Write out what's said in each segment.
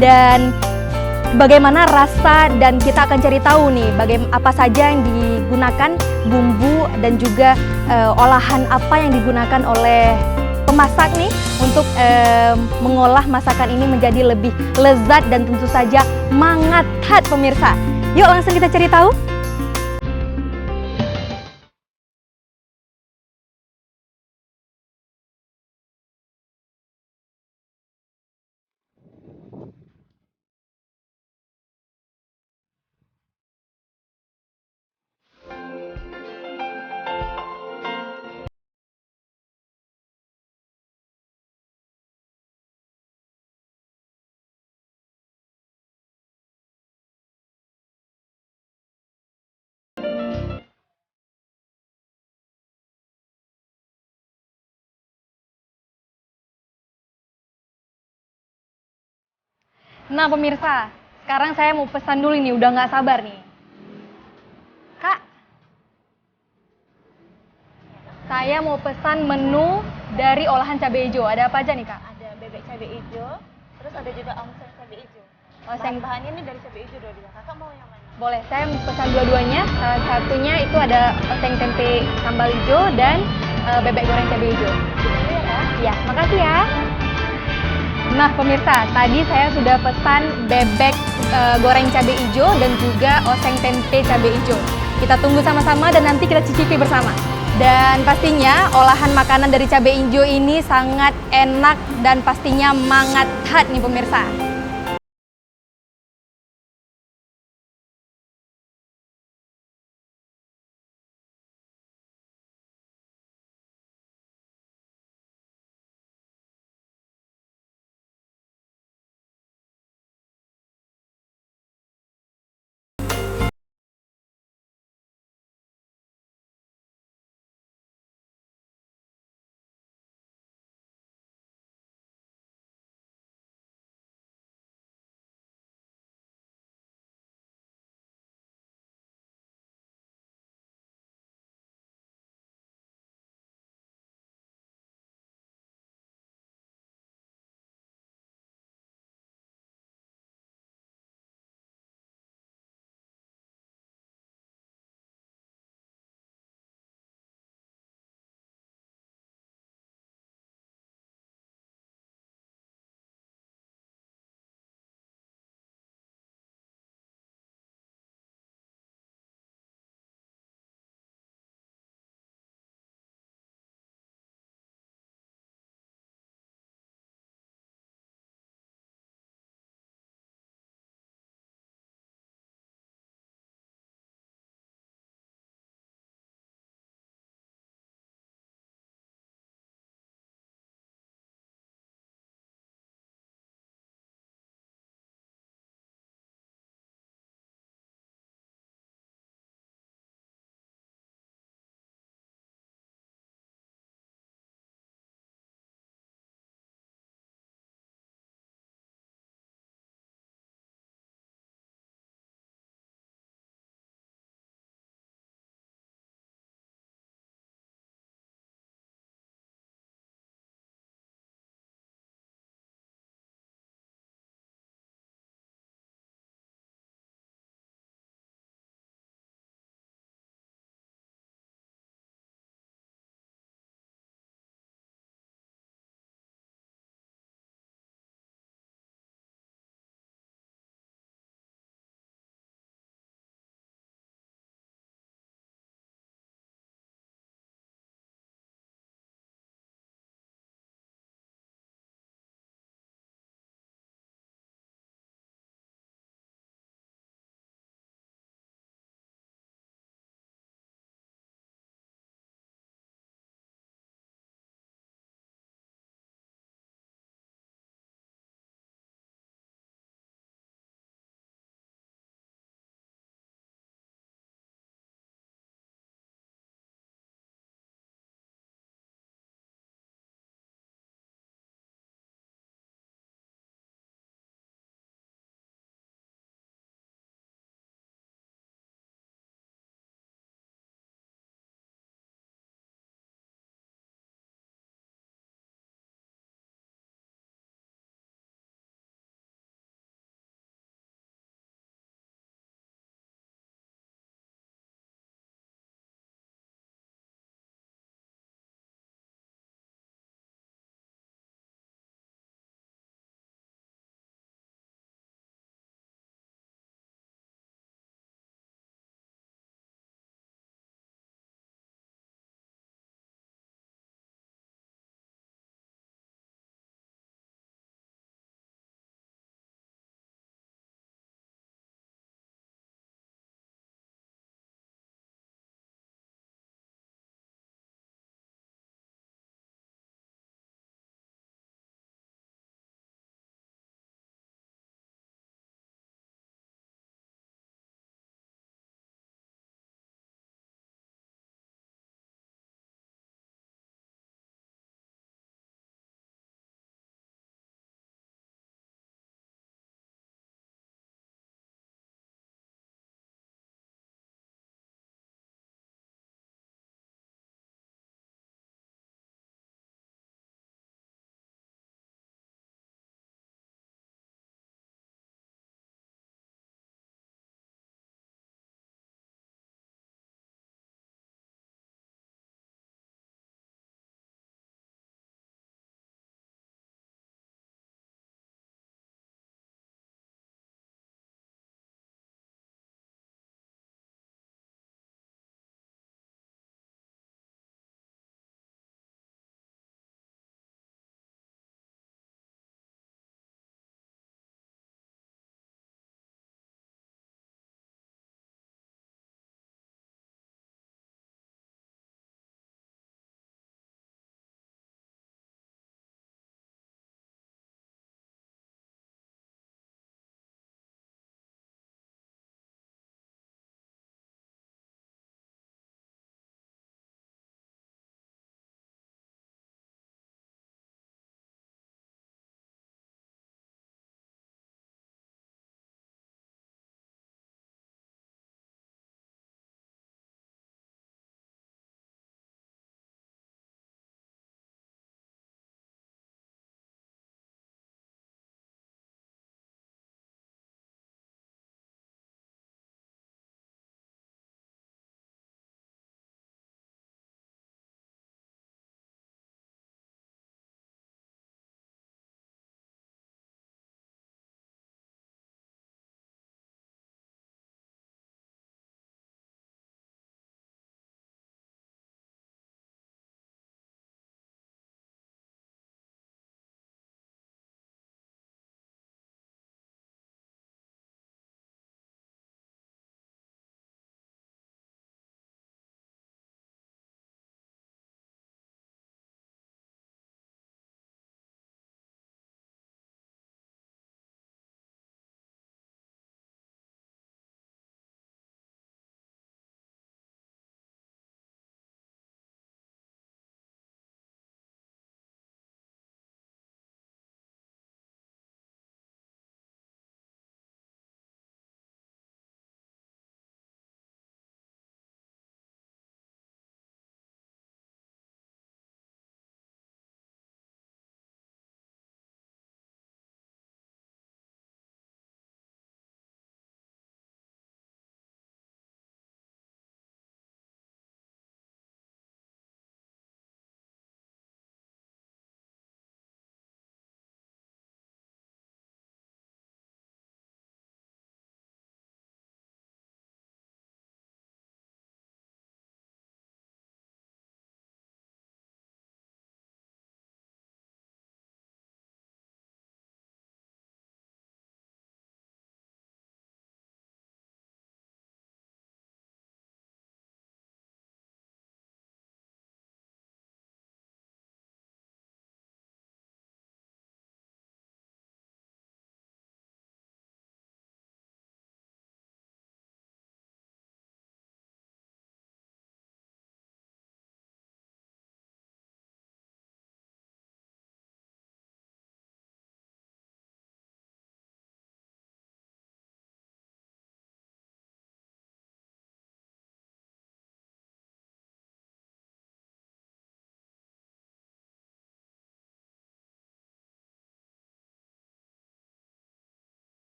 dan bagaimana rasa, dan kita akan cari tahu nih apa saja yang digunakan bumbu dan juga olahan apa yang digunakan oleh pemasak nih untuk mengolah masakan ini menjadi lebih lezat dan tentu saja mangathat pemirsa. Yuk langsung kita cari tahu. Nah pemirsa, sekarang saya mau pesan dulu nih, udah nggak sabar nih. Kak, saya mau pesan menu dari olahan cabai hijau. Ada apa aja nih kak? Ada bebek cabai hijau, terus ada juga ongseng cabai hijau. Bahan-bahannya ini dari cabai hijau dua-dua. Kakak mau yang mana? Boleh, saya pesan dua-duanya. Salah satunya itu ada oseng tempe sambal hijau dan bebek goreng cabai hijau. Dulu ya kak? Ya, makasih ya. Nah pemirsa, tadi saya sudah pesan bebek goreng cabai hijau dan juga oseng tempe cabai hijau. Kita tunggu sama-sama dan nanti kita cicipi bersama. Dan pastinya olahan makanan dari cabai hijau ini sangat enak dan pastinya mangathat nih pemirsa.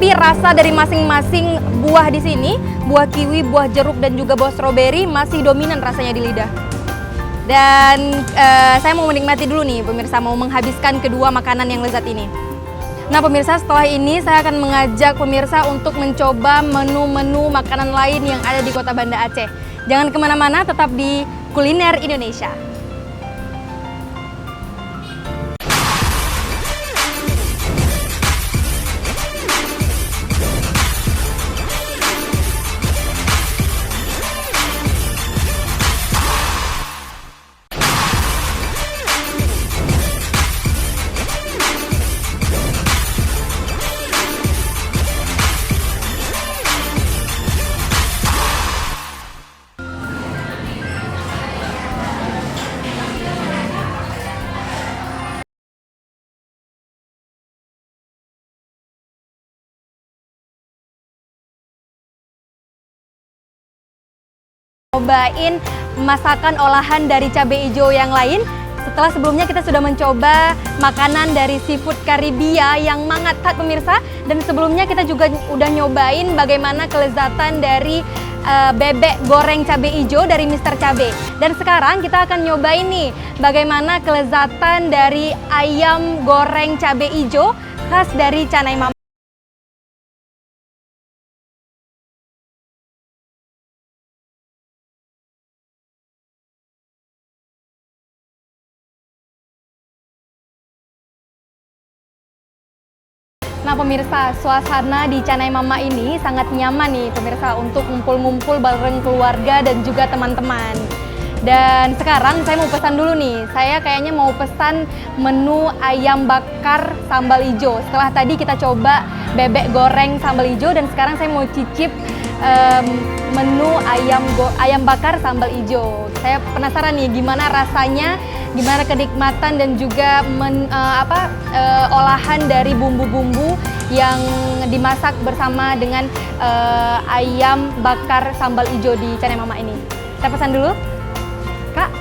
tapi rasa dari masing-masing buah di sini, buah kiwi, buah jeruk dan juga buah stroberi masih dominan rasanya di lidah. Dan saya mau menikmati dulu nih pemirsa, mau menghabiskan kedua makanan yang lezat ini. Nah pemirsa, setelah ini saya akan mengajak pemirsa untuk mencoba menu-menu makanan lain yang ada di kota Banda Aceh. Jangan kemana-mana, tetap di Kuliner Indonesia. Cobain masakan olahan dari cabai hijau yang lain. Setelah sebelumnya kita sudah mencoba makanan dari seafood Karibia yang mangathat pemirsa. Dan sebelumnya kita juga udah nyobain bagaimana kelezatan dari bebek goreng cabai hijau dari Mister Cabe. Dan sekarang kita akan nyobain nih bagaimana kelezatan dari ayam goreng cabai hijau khas dari Canai Mama. Nah pemirsa, suasana di Canai Mama ini sangat nyaman nih pemirsa untuk ngumpul-ngumpul bareng keluarga dan juga teman-teman. Dan sekarang saya mau pesan dulu nih, saya kayaknya mau pesan menu ayam bakar sambal hijau. Setelah tadi kita coba bebek goreng sambal hijau dan sekarang saya mau cicip menu ayam bakar sambal hijau. Saya penasaran nih gimana rasanya, gimana kenikmatan dan juga olahan dari bumbu-bumbu yang dimasak bersama dengan ayam bakar sambal hijau di Canai Mama ini. Saya pesan dulu, Kak.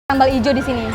Sambal hijau di sini.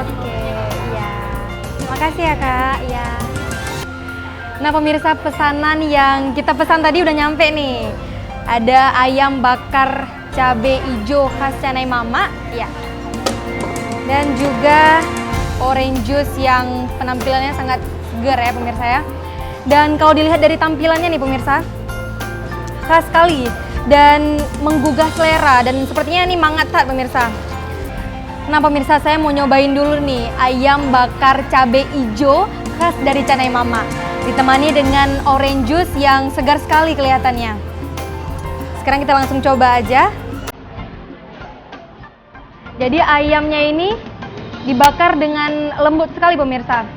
Oke, ya. Makasih ya Kak, ya. Nah pemirsa, pesanan yang kita pesan tadi udah nyampe nih. Ada ayam bakar cabai hijau khas Canai Mama, ya. Dan juga orange juice yang penampilannya sangat segar ya pemirsa ya. Dan kalau dilihat dari tampilannya nih pemirsa, khas sekali dan menggugah selera dan sepertinya ini mangathat pemirsa. Nah pemirsa, saya mau nyobain dulu nih ayam bakar cabai hijau khas dari Canai Mama. Ditemani dengan orange juice yang segar sekali kelihatannya. Sekarang kita langsung coba aja. Jadi ayamnya ini dibakar dengan lembut sekali pemirsa.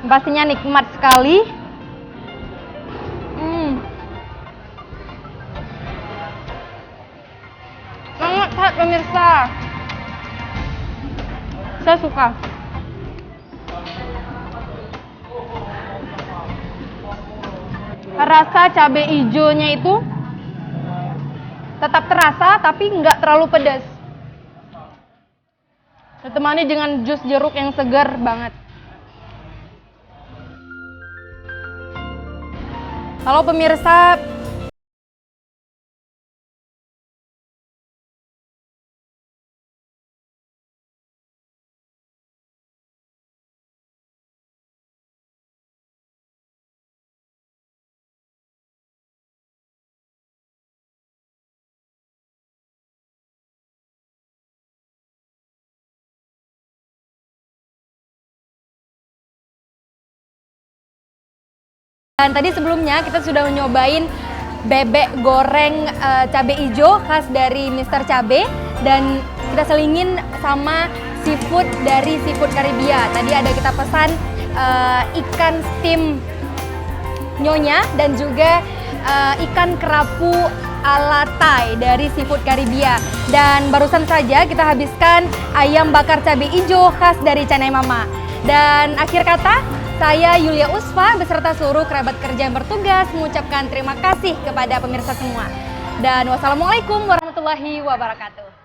Pastinya nikmat sekali. Sangat sehat pemirsa. Saya suka. Rasa cabai hijaunya itu tetap terasa tapi nggak terlalu pedas. Ditemani dengan jus jeruk yang segar banget. Kalau pemirsa dan tadi sebelumnya kita sudah nyobain bebek goreng cabai hijau khas dari Mr. Cabe, dan kita selingin sama seafood dari Seafood Karibia. Tadi ada kita pesan ikan steam nyonya dan juga ikan kerapu ala Thai dari Seafood Karibia. Dan barusan saja kita habiskan ayam bakar cabai hijau khas dari Canai Mama. Dan akhir kata, saya Yulia Usfa beserta seluruh kerabat kerja yang bertugas mengucapkan terima kasih kepada pemirsa semua. Dan wassalamualaikum warahmatullahi wabarakatuh.